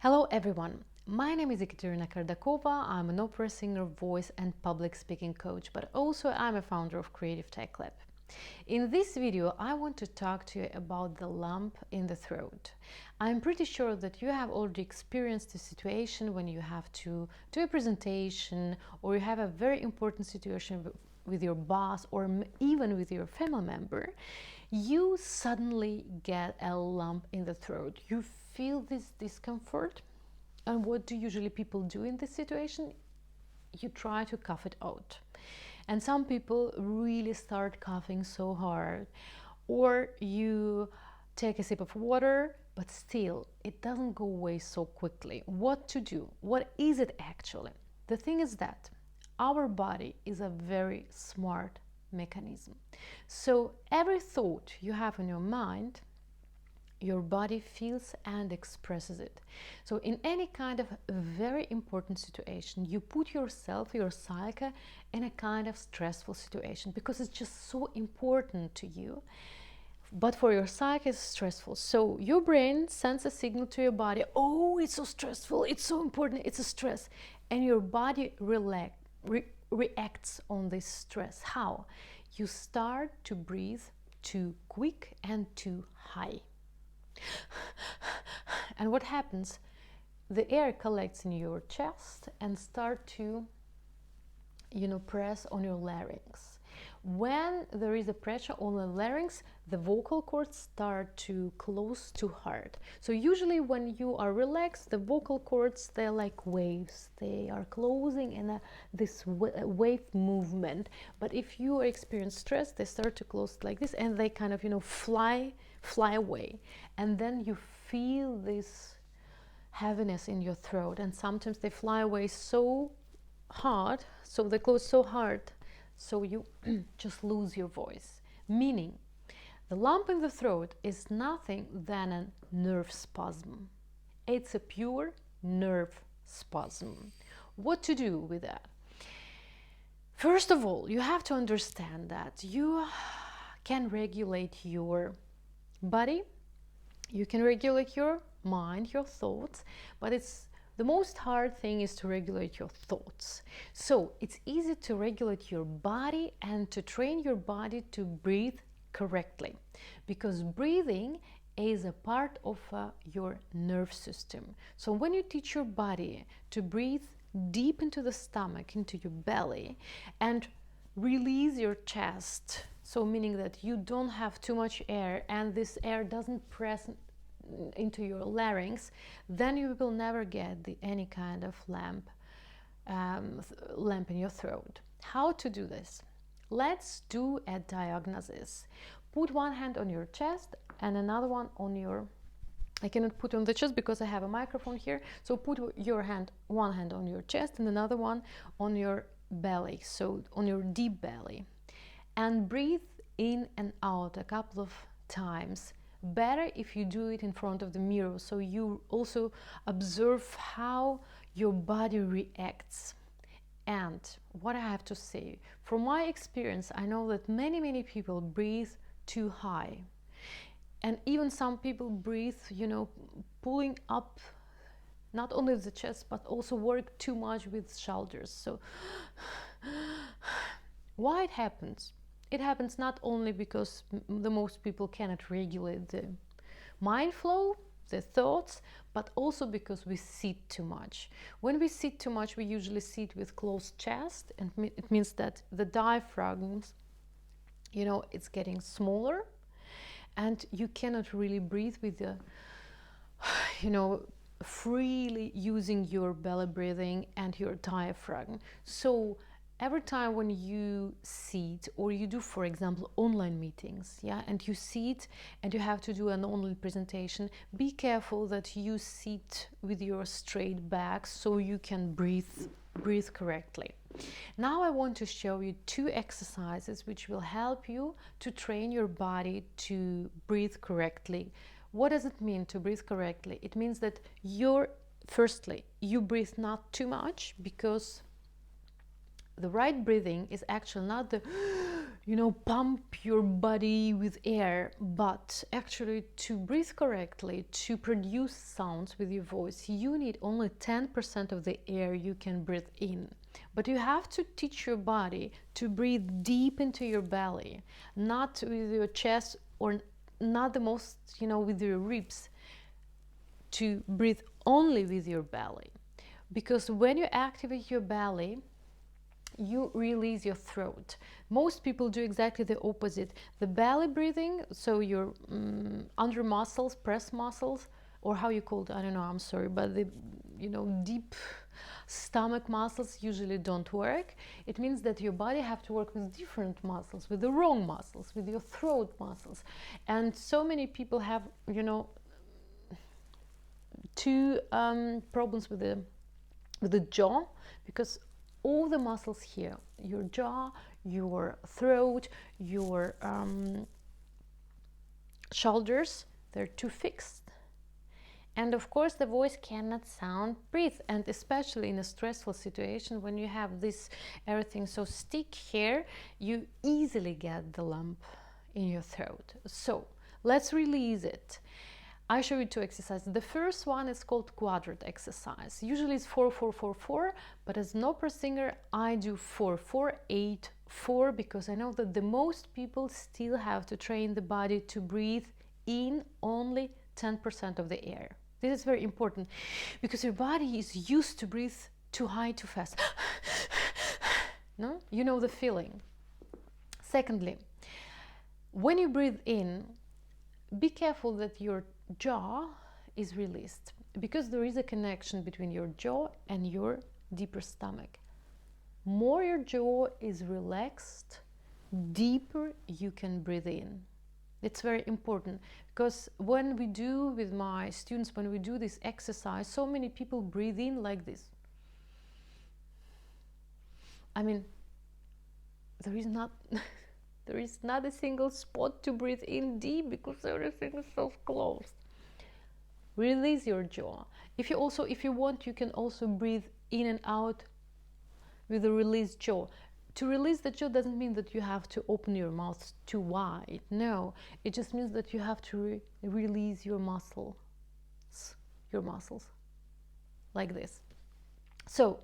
Hello everyone, my name is Ekaterina Kardakova. I'm an opera singer, voice and public speaking coach, but also I'm a founder of Creative Tech Lab. In this video, I want to talk to you about the lump in the throat. I'm pretty sure that you have already experienced a situation when you have to do a presentation or you have a very important situation with your boss or even with your family member. You suddenly get a lump in the throat. You feel this discomfort. And what do usually people do in this situation? You try to cough it out. And some people really start coughing so hard. Or you take a sip of water, but still it doesn't go away so quickly. What to do? What is it actually? The thing is that our body is a very smart mechanism. So every thought you have in your mind, your body feels and expresses it. So in any kind of very important situation, you put yourself, your psyche, in a kind of stressful situation because it's just so important to you. But for your psyche, it's stressful. So your brain sends a signal to your body, oh, it's so stressful, it's so important, it's a stress. And your body reacts on this stress. How? You start to breathe too quick and too high. And what happens? The air collects in your chest and start to, press on your larynx. When there is a pressure on the larynx, the vocal cords start to close too hard. So usually when you are relaxed, the vocal cords, they're like waves. They are closing in this wave movement. But if you experience stress, they start to close like this and they kind of, fly away. And then you feel this heaviness in your throat. And sometimes they fly away so hard, so they close so hard, so you just lose your voice. Meaning, the lump in the throat is nothing than a nerve spasm. It's a pure nerve spasm. What to do with that? First of all, you have to understand that you can regulate your body, you can regulate your mind, your thoughts, but the most hard thing is to regulate your thoughts. So it's easy to regulate your body and to train your body to breathe correctly, because breathing is a part of your nerve system. So when you teach your body to breathe deep into the stomach, into your belly, and release your chest, so meaning that you don't have too much air and this air doesn't press into your larynx, then you will never get any kind of lump in your throat. How to do this? Let's do a diagnosis. Put one hand on your chest and another one on your, I cannot put on the chest because I have a microphone here, so put one hand on your chest and another one on your belly, so on your deep belly, and breathe in and out a couple of times. Better if you do it in front of the mirror, so you also observe how your body reacts. And what I have to say, from my experience, I know that many people breathe too high, and even some people breathe, pulling up not only the chest but also work too much with shoulders. So why it happens? It happens not only because the most people cannot regulate the mind flow, the thoughts, but also because we sit too much. When we sit too much, we usually sit with closed chest, and it means that the diaphragm, it's getting smaller, and you cannot really breathe with the, freely using your belly breathing and your diaphragm. So every time when you sit or you do, for example, online meetings, and you sit and you have to do an online presentation, be careful that you sit with your straight back so you can breathe correctly. Now I want to show you 2 exercises which will help you to train your body to breathe correctly. What does it mean to breathe correctly? It means that firstly, you breathe not too much, because the right breathing is actually not the, pump your body with air, but actually to breathe correctly, to produce sounds with your voice, you need only 10% of the air you can breathe in. But you have to teach your body to breathe deep into your belly, not with your chest or not the most, with your ribs, to breathe only with your belly. Because when you activate your belly, you release your throat. Most people do exactly the opposite. The belly breathing, so your under muscles, press muscles, or how you call it, I don't know, I'm sorry, but the deep stomach muscles usually don't work. It means that your body have to work with different muscles, with the wrong muscles, with your throat muscles. And so many people have two problems with the jaw, because all the muscles here, your jaw, your throat, your shoulders, they're too fixed. And of course the voice cannot breathe, and especially in a stressful situation when you have this everything so stick here, you easily get the lump in your throat. So let's release it. I show you two exercises. The first one is called quadrant exercise. Usually it's 4-4-4-4, but as an opera singer, I do 4-4-8-4, because I know that the most people still have to train the body to breathe in only 10% of the air. This is very important, because your body is used to breathe too high, too fast. No? You know the feeling. Secondly, when you breathe in, be careful that your jaw is released, because there is a connection between your jaw and your deeper stomach. More your jaw is relaxed, deeper you can breathe in. It's very important, because when we do with my students, when we do this exercise, so many people breathe in like this. I mean, there is not a single spot to breathe in deep, because everything is so closed. Release your jaw. If you want, you can also breathe in and out with a released jaw. To release the jaw doesn't mean that you have to open your mouth too wide. No, it just means that you have to release your muscles, like this. So,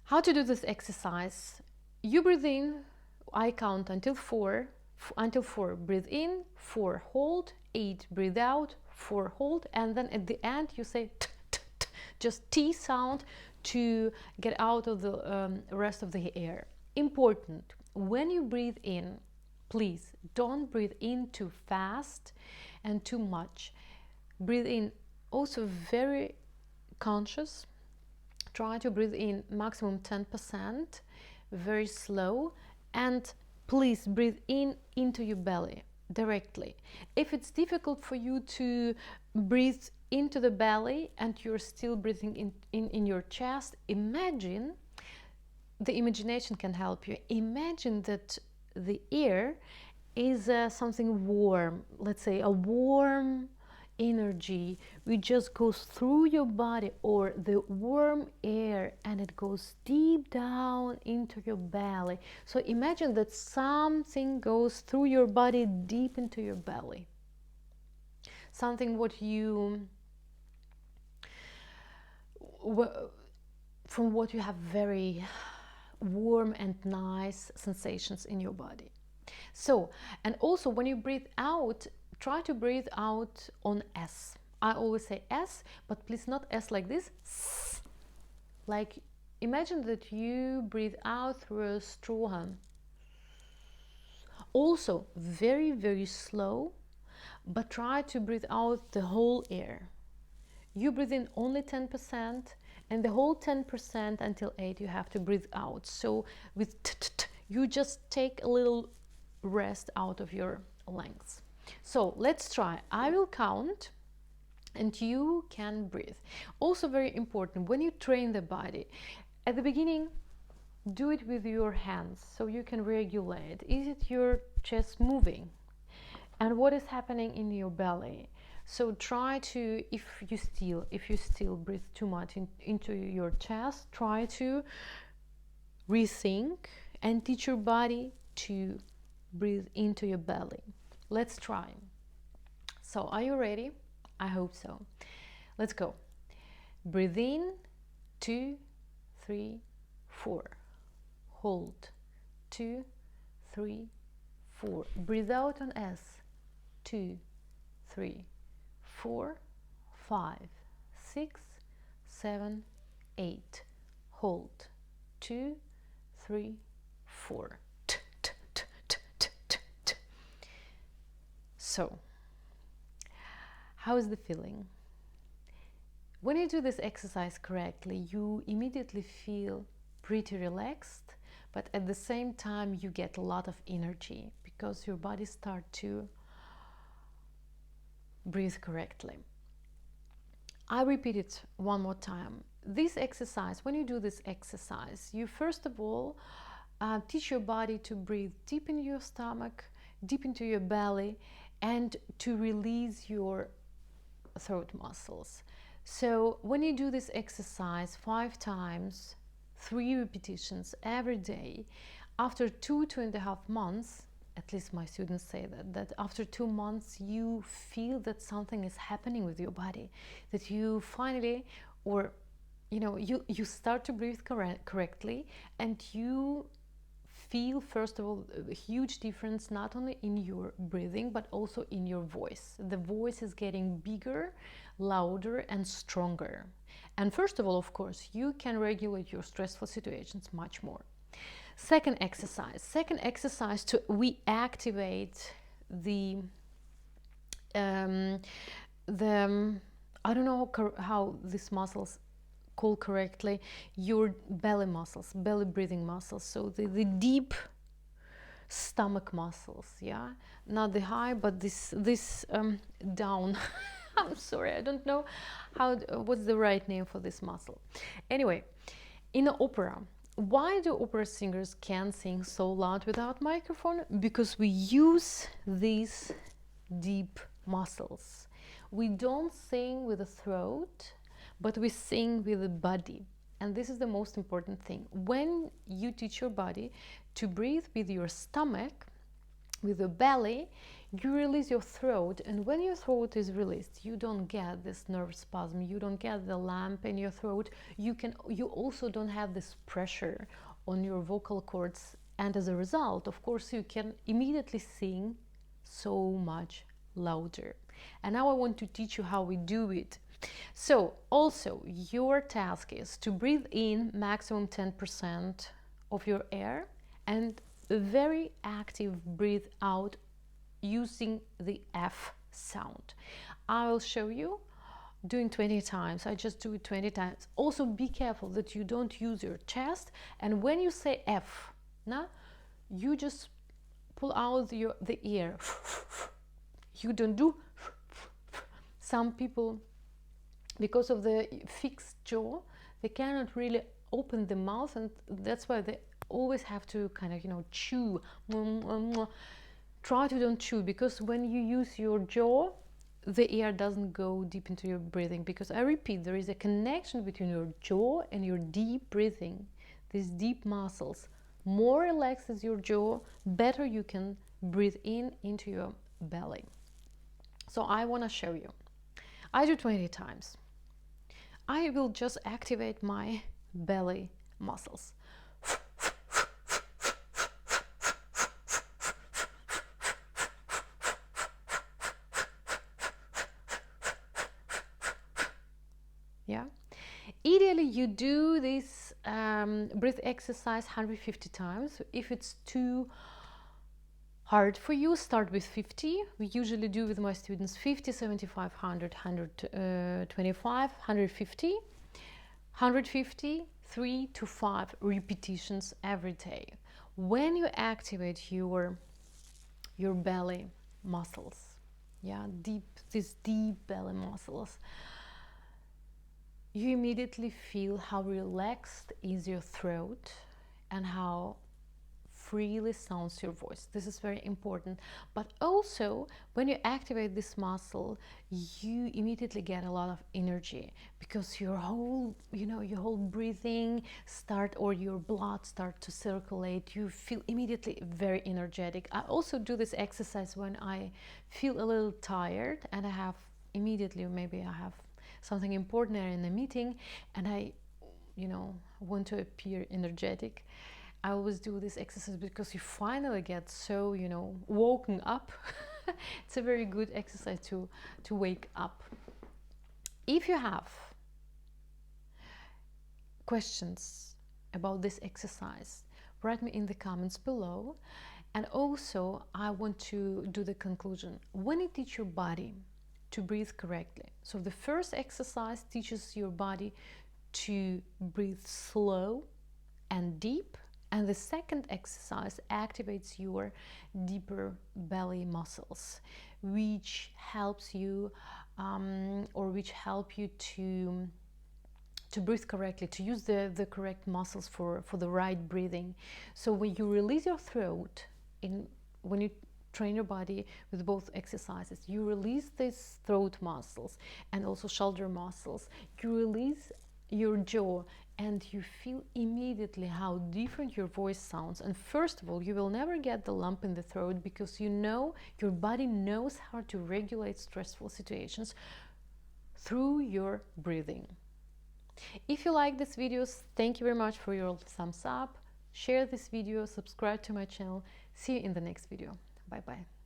how to do this exercise? You breathe in. I count until 4. Until 4, breathe in. 4, hold. 8, breathe out. 4, hold. And then at the end, you say t, t, t, just T sound to get out of the rest of the air. Important, when you breathe in, please don't breathe in too fast and too much. Breathe in also very conscious. Try to breathe in maximum 10%, very slow, and please breathe in into your belly directly. If it's difficult for you to breathe into the belly and you're still breathing in your chest, imagine, the imagination can help you. Imagine that the air is something warm, let's say a warm energy which just goes through your body, or the warm air, and it goes deep down into your belly. So imagine that something goes through your body deep into your belly, something from what you have very warm and nice sensations in your body. So, and also when you breathe out, try to breathe out on S. I always say S, but please not S like this. Like, imagine that you breathe out through a straw. Also, very, very slow, but try to breathe out the whole air. You breathe in only 10%, and the whole 10% until 8 you have to breathe out. So with you just take a little rest out of your lungs. So let's try. I will count and you can breathe. Also very important, when you train the body, at the beginning, do it with your hands so you can regulate. Is it your chest moving? And what is happening in your belly? So try to, if you still breathe too much into your chest, try to rethink and teach your body to breathe into your belly. Let's try. So are you ready? I hope so. Let's go. Breathe in, 2, 3, 4. Hold, 2, 3, 4. Breathe out on S, 2, 3, 4, 5, 6, 7, 8. Hold, 2, 3, 4. So, how is the feeling? When you do this exercise correctly, you immediately feel pretty relaxed, but at the same time you get a lot of energy because your body starts to breathe correctly. I repeat it one more time. This exercise, when you do this exercise, you first of all teach your body to breathe deep into your stomach, deep into your belly, and to release your throat muscles. So when you do this exercise 5 times, 3 repetitions every day, after 2.5 months, at least my students say that after 2 months you feel that something is happening with your body, that you finally, or you start to breathe correctly, and you feel, first of all, a huge difference not only in your breathing but also in your voice. The voice is getting bigger, louder and stronger. And first of all, of course, you can regulate your stressful situations much more. Second exercise we activate the I don't know how these muscles call correctly, your belly muscles, belly breathing muscles, so the deep stomach muscles, yeah, not the high but this down. I'm sorry, I don't know what's the right name for this muscle. Anyway, in an opera, why do opera singers can sing so loud without microphone? Because we use these deep muscles. We don't sing with the throat, but we sing with the body. And this is the most important thing. When you teach your body to breathe with your stomach, with the belly, you release your throat, and when your throat is released, you don't get this nerve spasm, you don't get the lump in your throat, you also don't have this pressure on your vocal cords, and as a result, of course, you can immediately sing so much louder. And now I want to teach you how we do it. So also, your task is to breathe in maximum 10% of your air and a very active breathe out using the F sound. I will show you doing 20 times. I just do it 20 times. Also be careful that you don't use your chest, and when you say F, you just pull out the air. You don't do. Some people, because of the fixed jaw, they cannot really open the mouth, and that's why they always have to kind of chew. Try to don't chew, because when you use your jaw, the air doesn't go deep into your breathing, because I repeat, there is a connection between your jaw and your deep breathing, these deep muscles. More relaxed is your jaw, better you can breathe into your belly. So I want to show you. I do 20 times. I will just activate my belly muscles. Yeah. Ideally, you do this breath exercise 150 times. If it's too hard for you, start with 50. We usually do with my students 50, 75, 100, 125, 150. 150, 3 to 5 repetitions every day. When you activate your belly muscles, yeah, these deep belly muscles, you immediately feel how relaxed is your throat and how freely sounds your voice. This is very important. But also, when you activate this muscle, you immediately get a lot of energy, because your whole, your whole breathing start, or your blood start to circulate. You feel immediately very energetic. I also do this exercise when I feel a little tired and I have immediately, maybe I have something important in a meeting and I want to appear energetic. I always do this exercise because you finally get so woken up. It's a very good exercise to wake up. If you have questions about this exercise, write me in the comments below. And also I want to do the conclusion. When you teach your body to breathe correctly, so the first exercise teaches your body to breathe slow and deep, and the second exercise activates your deeper belly muscles, which helps you which help you to breathe correctly, to use the correct muscles for the right breathing. So when you release your throat, when you train your body with both exercises, you release these throat muscles and also shoulder muscles. You release your jaw, and you feel immediately how different your voice sounds. And first of all, you will never get the lump in the throat, because your body knows how to regulate stressful situations through your breathing. If you like these videos, thank you very much for your thumbs up. Share this video, subscribe to my channel. See you in the next video. Bye bye.